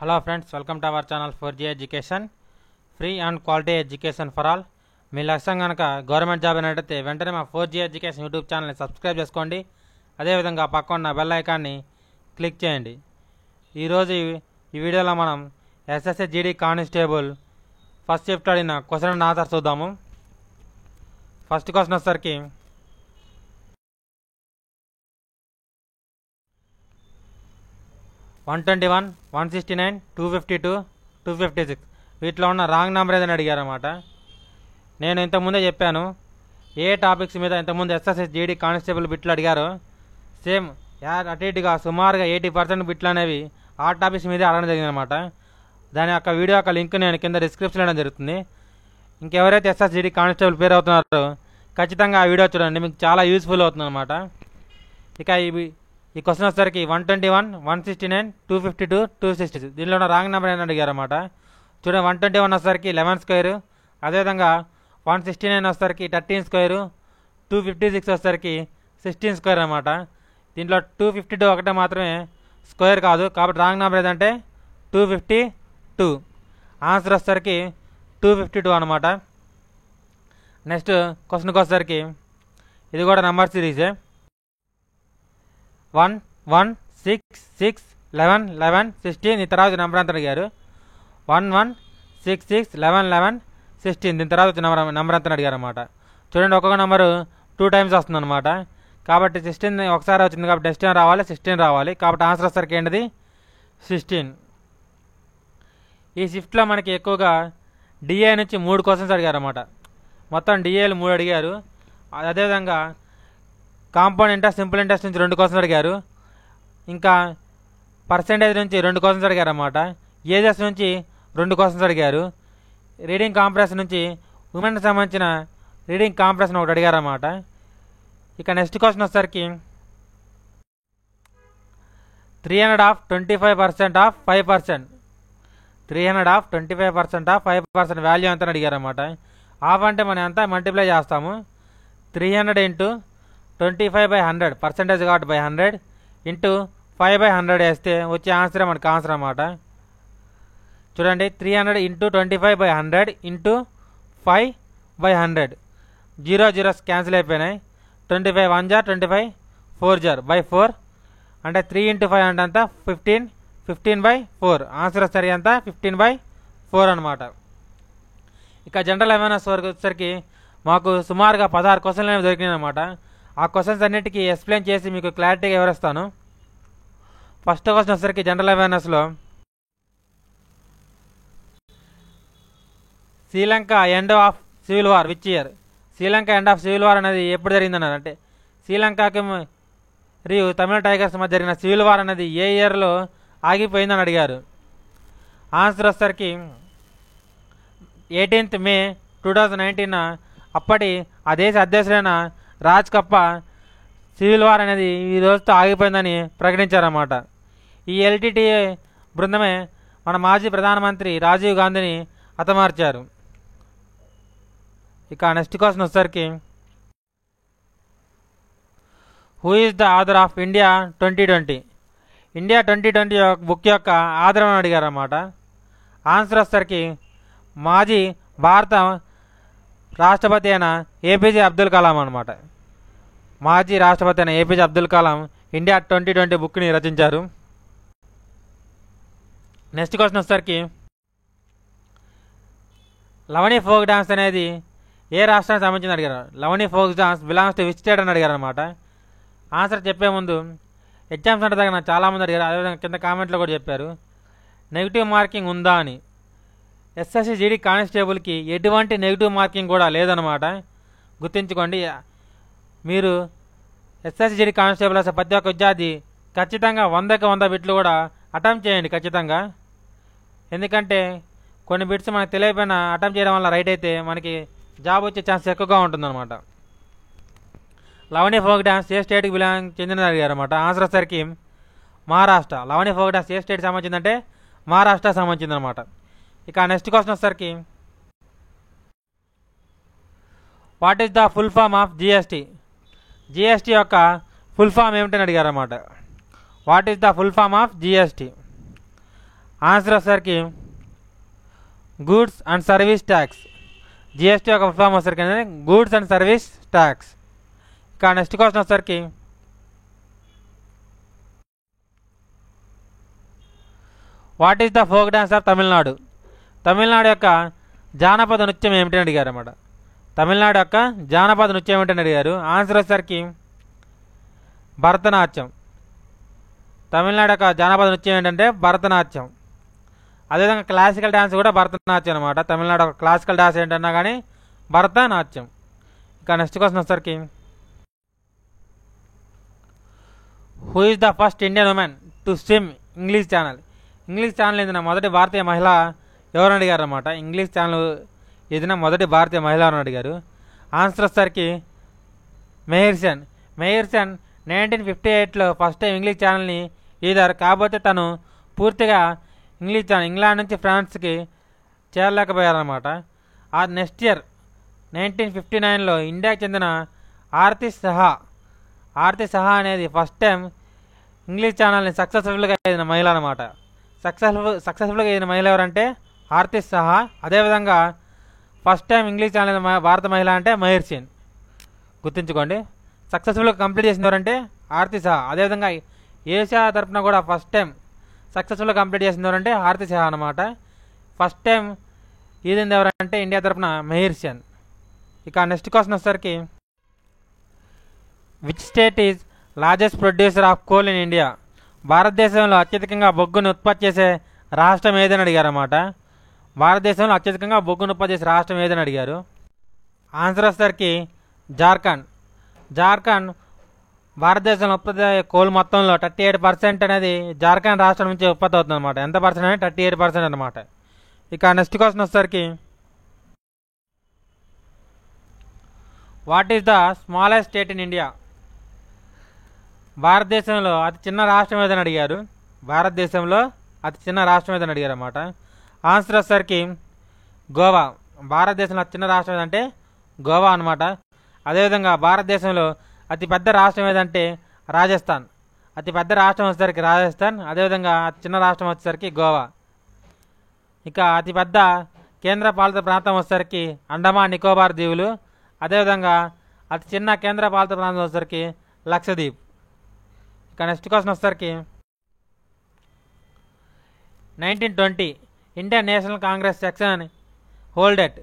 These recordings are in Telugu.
Hello friends, welcome to our channel 4G education, free and quality education for all. మీ లక్ష్యం కనుక గవర్నమెంట్ జాబ్ అయినట్టయితే వెంటనే మా 4G ఎడ్యుకేషన్ యూట్యూబ్ ఛానల్ని సబ్స్క్రైబ్ చేసుకోండి. అదేవిధంగా పక్కన బెల్ ఐకాన్ని క్లిక్ చేయండి. ఈరోజు ఈ వీడియోలో మనం SSC GD constable first shift అడిగిన క్వశ్చన్ అండ్ ఆన్సర్ చూద్దాము. ఫస్ట్ క్వశ్చన్ వచ్చేసరికి 121, 169, 252, 256 వీటిలో ఉన్న రాంగ్ నెంబర్ ఏదని అడిగారన్నమాట. నేను ఇంతకుముందే చెప్పాను ఏ టాపిక్స్ మీద ఇంతకుముందు SSC GD కానిస్టేబుల్ బిట్లు అడిగారో సేమ్ అటు ఇటుగా సుమారుగా 80% బిట్లు అనేవి ఆ టాపిక్స్ మీదే అడగడం జరిగిందనమాట. దాని యొక్క వీడియో యొక్క లింక్ నేను కింద డిస్క్రిప్షన్ ఇవ్వడం జరుగుతుంది. ఇంకెవరైతే SSC GD కానిస్టేబుల్ పేరు అవుతున్నారో ఖచ్చితంగా ఆ వీడియో చూడండి, మీకు చాలా యూస్ఫుల్ అవుతుంది అనమాట. ఇక ఈ క్వశ్చన్ వచ్చేసరికి 121, 169, 252, 266 దీనిలో ఉన్న రాంగ్ నెంబర్ ఏంటని అడిగారన్నమాట. చూడండి, 121 వచ్చేసరికి 11 స్క్వేరు, అదేవిధంగా 169 వచ్చేసరికి 13 స్క్వేరు, 256 వచ్చేసరికి 16 స్క్వేర్ అనమాట. దీంట్లో 252 ఒకటే మాత్రమే స్క్వేర్ కాదు, కాబట్టి రాంగ్ నెంబర్ ఏదంటే 252. ఆన్సర్ వచ్చేసరికి 252 అనమాట. నెక్స్ట్ క్వశ్చన్కి వచ్చేసరికి ఇది కూడా నెంబర్ సిరీసే. 1, 1, 6, 6, 11, 11, 16 దీని తర్వాత నెంబర్ అంతా అడిగారు. 1, 1, 6, 6, 11, 11, 16 దీని తర్వాత నెంబర్ అంతా అడిగారు అనమాట. చూడండి, ఒక్కొక్క నెంబరు 2 టైమ్స్ వస్తుంది అనమాట. కాబట్టి 16 ఒకసారి వచ్చింది కాబట్టి నెక్స్ట్ టైం రావాలి, 16 రావాలి. కాబట్టి ఆన్సర్ వచ్చేసరికి ఏంటిది 16. ఈ షిఫ్ట్లో మనకి ఎక్కువగా డిఏ నుంచి 3 క్వశ్చన్స్ అడిగారు అనమాట. మొత్తం డిఏలు 3 అడిగారు. అదేవిధంగా కాంపౌండ్ ఇంట్రెస్ట్, సింపుల్ ఇంట్రెస్ట్ నుంచి 2 క్వశ్చన్స్ అడిగారు. ఇంకా పర్సెంటేజ్ నుంచి 2 క్వశ్చన్స్ అడిగారు అన్నమాట. ఏజెస్ నుంచి 2 క్వశ్చన్స్ అడిగారు. రీడింగ్ కాంప్రెషన్ నుంచి ఉమెన్కి సంబంధించిన రీడింగ్ కాంప్రెషన్ ఒకటి అడిగారు అన్నమాట. ఇక నెక్స్ట్ క్వశ్చన్ వచ్చేసరికి 300 of 25% of 5%, 300 of 25% of 5% value ఎంత అడిగారు అన్నమాట. ఆఫ్ అంటే మనం ఎంత మల్టిప్లై చేస్తాము, 300 ఇంటూ 25/100 పర్సెంటేజ్ కాబట్టి 100 ఇంటూ 5/100 వేస్తే వచ్చే ఆన్సరే మనకు ఆన్సర్ అన్నమాట. చూడండి, 300 ఇంటూ 25/100 ఇంటూ 5/100 0 0 క్యాన్సిల్ అయిపోయినాయి. 25 1 జార్ 25 4 జార్ బై 4 అంటే 3 ఇంటూ 5 అంటే అంతా 15, 15/4 ఆన్సర్ వచ్చేసరికి అంతా 15/4 అనమాట. ఇక జనరల్ అవేర్నెస్ వరకు వచ్చేసరికి మాకు సుమారుగా 16 క్వశ్చన్లు అనేవి దొరికినాయి అనమాట. ఆ క్వశ్చన్స్ అన్నిటికీ ఎక్స్ప్లెయిన్ చేసి మీకు క్లారిటీగా వివరిస్తాను. ఫస్ట్ క్వశ్చన్ వచ్చేసరికి జనరల్ అవేర్నెస్లో Sri Lanka end of civil war which year? Sri Lanka end of civil war అనేది ఎప్పుడు జరిగిందన్నారు అంటే శ్రీలంకకి మరియు తమిళ టైగర్స్ మధ్య జరిగిన సివిల్ వార్ అనేది ఏ ఇయర్లో ఆగిపోయిందని అడిగారు. ఆన్సర్ వచ్చేసరికి 18th May 2019 అప్పటి ఆ దేశ అధ్యక్షుడైన రాజ్ కప్ప సివిల్ వార్ అనేది ఈ రోజుతో ఆగిపోయిందని ప్రకటించారన్నమాట. ఈ LTTE బృందమే మన మాజీ ప్రధానమంత్రి రాజీవ్ గాంధీని హతమార్చారు. ఇక నెక్స్ట్ క్వశ్చన్ వచ్చేసరికి who is the author of India 2020? India 2020 book యొక్క ఆధారం అడిగారు అన్నమాట. ఆన్సర్ వచ్చేసరికి మాజీ భారత రాష్ట్రపతి అయిన APJ అబ్దుల్ కలాం అనమాట. మాజీ రాష్ట్రపతి అయిన APJ అబ్దుల్ కలాం ఇండియా 2020 బుక్ని రచించారు. నెక్స్ట్ క్వశ్చన్ వచ్చేసరికి లవణి ఫోక్ డాన్స్ అనేది ఏ రాష్ట్రానికి సంబంధించిన అడిగారు. Lavani folk dance belongs to which state అని అడిగారు అనమాట. ఆన్సర్ చెప్పే ముందు ఎగ్జామ్స్ అంటే దగ్గర చాలామంది అడిగారు, అదేవిధంగా కింద కామెంట్లో కూడా చెప్పారు నెగిటివ్ మార్కింగ్ ఉందా అని. SSC GD కానిస్టేబుల్కి ఎటువంటి నెగిటివ్ మార్కింగ్ కూడా లేదనమాట, గుర్తుంచుకోండి. మీరు SSC GD కానిస్టేబుల్ అసలు ప్రతి ఒక్క విద్యార్థి ఖచ్చితంగా 100కి 100 బిట్లు కూడా అటెంప్ట్ చేయండి ఖచ్చితంగా. ఎందుకంటే కొన్ని బిట్స్ మనకు తెలియకపోయినా అటెంప్ట్ చేయడం వల్ల రైట్ అయితే మనకి జాబ్ వచ్చే ఛాన్స్ ఎక్కువగా ఉంటుందన్నమాట. లవణి ఫోక్ డాన్స్ ఏ స్టేట్కి చెందినది అడిగారు అనమాట. ఆన్సర్ వచ్చేసరికి మహారాష్ట్ర. లవణి ఫోక్ డాన్స్ ఏ స్టేట్కి సంబంధించిందంటే మహారాష్ట్ర సంబంధించిందనమాట. ఇక నెక్స్ట్ క్వశ్చన్ వచ్చేసరికి what is the full form of GST? GST యొక్క ఫుల్ ఫామ్ ఏమిటని అడిగారు అన్నమాట. What is the full form of GST? Answer వచ్చేసరికి goods and service tax. GST యొక్క ఫుల్ ఫామ్ వచ్చేసరికి గూడ్స్ అండ్ సర్వీస్ ట్యాక్స్. ఇక నెక్స్ట్ క్వశ్చన్ వచ్చేసరికి what is the folk dance of Tamil Nadu? Tamil Nadu యొక్క జానపద నృత్యం ఏమిటని అడిగారు అన్నమాట. తమిళనాడు యొక్క జానపద నృత్యం ఏమిటని అడిగారు. ఆన్సర్ వచ్చేసరికి భరతనాట్యం. తమిళనాడు యొక్క జానపద నృత్యం ఏంటంటే భరతనాట్యం. అదేవిధంగా క్లాసికల్ డ్యాన్స్ కూడా భరతనాట్యం అనమాట. తమిళనాడు ఒక క్లాసికల్ డ్యాన్స్ ఏంటన్నా కానీ భరతనాట్యం. ఇక నెక్స్ట్ క్వశ్చన్ వచ్చేసరికి who is the first Indian women to swim English channel? English channel ఏదైనా మొదటి భారతీయ మహిళ ఎవరని అడిగారు అన్నమాట. ఇంగ్లీష్ ఛానల్ ఏదైనా మొదటి భారతీయ మహిళ అని అడిగారు. ఆన్సర్ వచ్చేసరికి మెహర్ సేన్. మెహర్ సేన్ 1958లో ఫస్ట్ టైం ఇంగ్లీష్ ఛానల్ని ఈదారు. కాకపోతే తను పూర్తిగా ఇంగ్లీష్ ఛానల్ ఇంగ్లాండ్ నుంచి ఫ్రాన్స్కి చేరలేకపోయారన్నమాట. ఆ నెక్స్ట్ ఇయర్ 1959లో ఇండియాకి చెందిన ఆర్తి సహా అనేది ఫస్ట్ టైం ఇంగ్లీష్ ఛానల్ని సక్సెస్ఫుల్గా ఏదిన మహిళ అనమాట. సక్సెస్ఫుల్గా ఏదిన మహిళ ఎవరంటే ఆర్తి సహా. అదేవిధంగా ఫస్ట్ టైం ఇంగ్లీష్ ఛానల్ భారత మహిళ అంటే మెహర్ సేన్. గుర్తుంచుకోండి. సక్సెస్ఫుల్గా కంప్లీట్ చేసిన ఎవరంటే ఆర్తి సహా. అదేవిధంగా ఏషియా తరఫున కూడా ఫస్ట్ టైం సక్సెస్ఫుల్గా కంప్లీట్ చేసిన ఎవరంటే ఆర్తి సహా అనమాట. ఫస్ట్ టైం ఈదింది ఎవరంటే ఇండియా తరఫున మెహర్ సేన్. ఇక నెక్స్ట్ క్వశ్చన్ వచ్చేసరికి which state is largest producer of coal in India? భారతదేశంలో అత్యధికంగా బొగ్గును ఉత్పత్తి చేసే రాష్ట్రం ఏదని అడిగారు అన్నమాట. భారతదేశంలో అత్యధికంగా బొగ్గును ఉత్పత్తి చేసే రాష్ట్రం ఏదని అడిగారు. ఆన్సర్ వచ్చేసరికి జార్ఖండ్. జార్ఖండ్ భారతదేశంలో ఉత్పత్తి అయ్యే కోల్ మొత్తంలో 38% అనేది జార్ఖండ్ రాష్ట్రం నుంచి ఉత్పత్తి అవుతుంది అనమాట. ఎంత పర్సెంట్ అంటే 38% అనమాట. ఇక నెక్స్ట్ క్వశ్చన్ వచ్చేసరికి what is the smallest state in India? భారతదేశంలో అతి చిన్న రాష్ట్రం ఏదని అడిగారు. భారతదేశంలో అతి చిన్న రాష్ట్రం ఏదని అడిగారు అన్నమాట. ఆన్సర్ వచ్చేసరికి గోవా. భారతదేశంలో అతి చిన్న రాష్ట్రం ఏదంటే గోవా అనమాట. అదేవిధంగా భారతదేశంలో అతిపెద్ద రాష్ట్రం ఏదంటే రాజస్థాన్. అతిపెద్ద రాష్ట్రం వచ్చేసరికి రాజస్థాన్. అదేవిధంగా అతి చిన్న రాష్ట్రం వచ్చేసరికి గోవా. ఇక అతిపెద్ద కేంద్ర పాలిత ప్రాంతం వచ్చేసరికి అండమాన్ నికోబార్ దీవులు. అదేవిధంగా అతి చిన్న కేంద్ర పాలిత ప్రాంతం వచ్చేసరికి లక్షద్వీప్. ఇక నెక్స్ట్ క్వశ్చన్ వచ్చేసరికి 1920 Indian national Congress section హోల్డెడ్.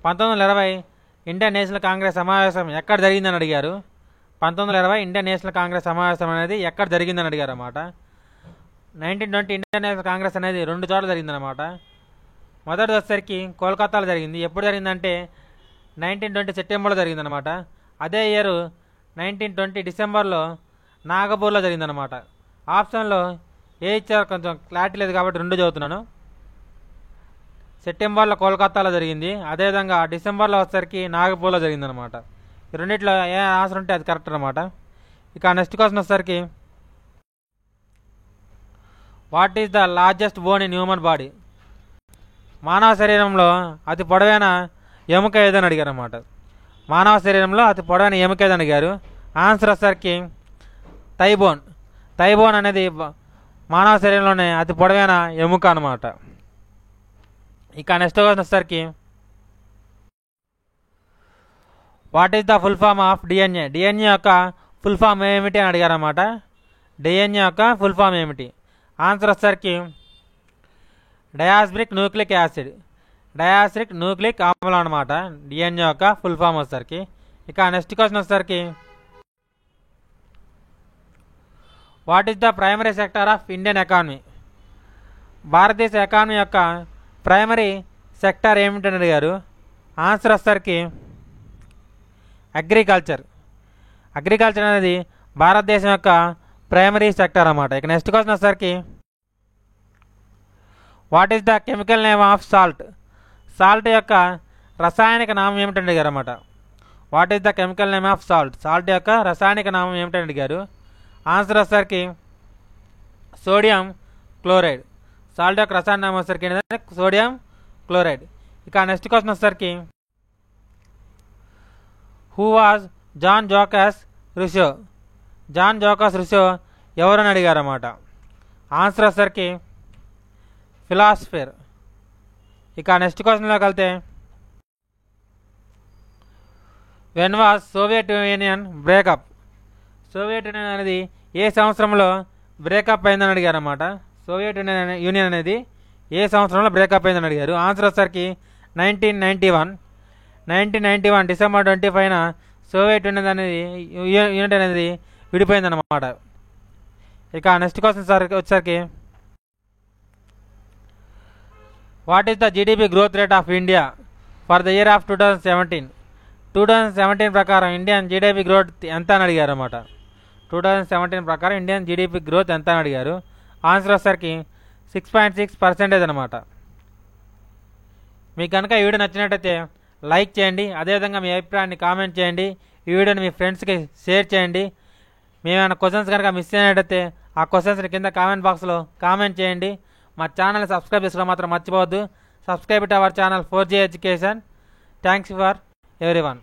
1920 Indian national Congress సమావేశం ఎక్కడ జరిగిందని అడిగారు. 1920 ఇండియన్ నేషనల్ కాంగ్రెస్ సమావేశం అనేది ఎక్కడ జరిగిందని అడిగారు అన్నమాట. 1920 ఇండియన్ నేషనల్ కాంగ్రెస్ అనేది 2 చోట్ల జరిగిందన్నమాట. మొదటి వచ్చేసరికి కోల్కతాలో జరిగింది. ఎప్పుడు జరిగిందంటే 1920 సెప్టెంబర్లో జరిగిందనమాట. అదే ఇయర్ 1920 డిసెంబర్లో నాగపూర్లో జరిగిందనమాట. ఆప్షన్లో ఏ ఇచ్చారో కొంచెం క్లారిటీ లేదు కాబట్టి 2 చదువుతున్నాను. సెప్టెంబర్లో కోల్కతాలో జరిగింది. అదేవిధంగా డిసెంబర్లో వచ్చేసరికి నాగపూర్లో జరిగిందనమాట. ఈ రెండిట్లో ఏ ఆన్సర్ ఉంటే అది కరెక్ట్ అనమాట. ఇక నెక్స్ట్ క్వశ్చన్ వచ్చేసరికి what is the largest bone in human body? మానవ శరీరంలో అతి పొడవైన ఎముక ఏదని అడిగారు అన్నమాట. మానవ శరీరంలో అతి పొడవైన ఎముక ఏదని అడిగారు. ఆన్సర్ వచ్చేసరికి థైబోన్. థైబోన్ అనేది మానవ శరీరంలోనే అతి పొడవైన ఎముక అనమాట. ఇక నెక్స్ట్ క్వశ్చన్ వచ్చేసరికి what is the full form of DNA? DNA యొక్క ఫుల్ ఫామ్ ఏమిటి అని అడిగారు అన్నమాట. డిఎన్ఏ యొక్క ఫుల్ ఫామ్ ఏమిటి? ఆన్సర్ వచ్చేసరికి డయాస్పరిక్ న్యూక్లిక్ యాసిడ్. డయాస్పరిక్ న్యూక్లిక్ ఆమ్లం అనమాట డిఎన్ఏ యొక్క ఫుల్ ఫామ్ వచ్చేసరికి. ఇక నెక్స్ట్ క్వశ్చన్ వచ్చేసరికి what is the primary sector of Indian economy? భారతదేశ ఎకానమీ యొక్క ప్రైమరీ సెక్టర్ ఏమిటని అడిగారు. ఆన్సర్ వచ్చేసరికి అగ్రికల్చర్. అగ్రికల్చర్ అనేది భారతదేశం యొక్క ప్రైమరీ సెక్టర్ అన్నమాట. ఇక నెక్స్ట్ క్వశ్చన్ వచ్చేసరికి what is the chemical name of salt? Salt యొక్క రసాయనిక నామం ఏమిటని అడిగారు అన్నమాట. What is the chemical name of salt? Salt యొక్క రసాయనిక నామం ఏమిటని అడిగారు. ఆన్సర్ వచ్చేసరికి సోడియం క్లోరైడ్. సాల్ట్ యొక్క రసాయన నామం వచ్చేసరికి ఏంటంటే సోడియం క్లోరైడ్. ఇక నెక్స్ట్ క్వశ్చన్ వచ్చేసరికి who was Jean Jacques Rousseau? Jean Jacques Rousseau ఎవరని అడిగారు అన్నమాట. ఆన్సర్ వచ్చేసరికి ఫిలాసఫర్. ఇక నెక్స్ట్ క్వశ్చన్లోకి వెళ్తే, when was Soviet union breakup? Soviet union అనేది ఏ సంవత్సరంలో బ్రేకప్ అయిందని అడిగారు అన్నమాట. సోవియట్ యూనియన్ అనేది ఏ సంవత్సరంలో బ్రేకప్ అయిందని అడిగారు. ఆన్సర్ వచ్చేసరికి 1991 డిసెంబర్ 25న సోవియట్ యూనిట్ అనేది విడిపోయిందన్నమాట. ఇక నెక్స్ట్ క్వశ్చన్ వచ్చేసరికి, what is the GDP growth rate of India for the year of 2017? 2017 ప్రకారం ఇండియన్ జీడిపి గ్రోత్ ఎంత అని అడిగారు అన్నమాట. 2017 ప్రకారం ఇండియన్ జీడిపి గ్రోత్ ఎంత అని అడిగారు. ఆన్సర్ వచ్చేసరికి 6.6% అనమాట. మీకు కనుక ఈ వీడియో నచ్చినట్టయితే లైక్ చేయండి. అదేవిధంగా మీ అభిప్రాయాన్ని కామెంట్ చేయండి. ఈ వీడియోని మీ ఫ్రెండ్స్కి షేర్ చేయండి. మేమైనా క్వశ్చన్స్ కనుక మిస్ అయినట్టయితే ఆ క్వశ్చన్స్ని కింద కామెంట్ బాక్స్లో కామెంట్ చేయండి. మా ఛానల్ని సబ్స్క్రైబ్ చేసుకోవడం మాత్రం మర్చిపోవద్దు. Subscribe to our channel 4G education. Thanks for everyone.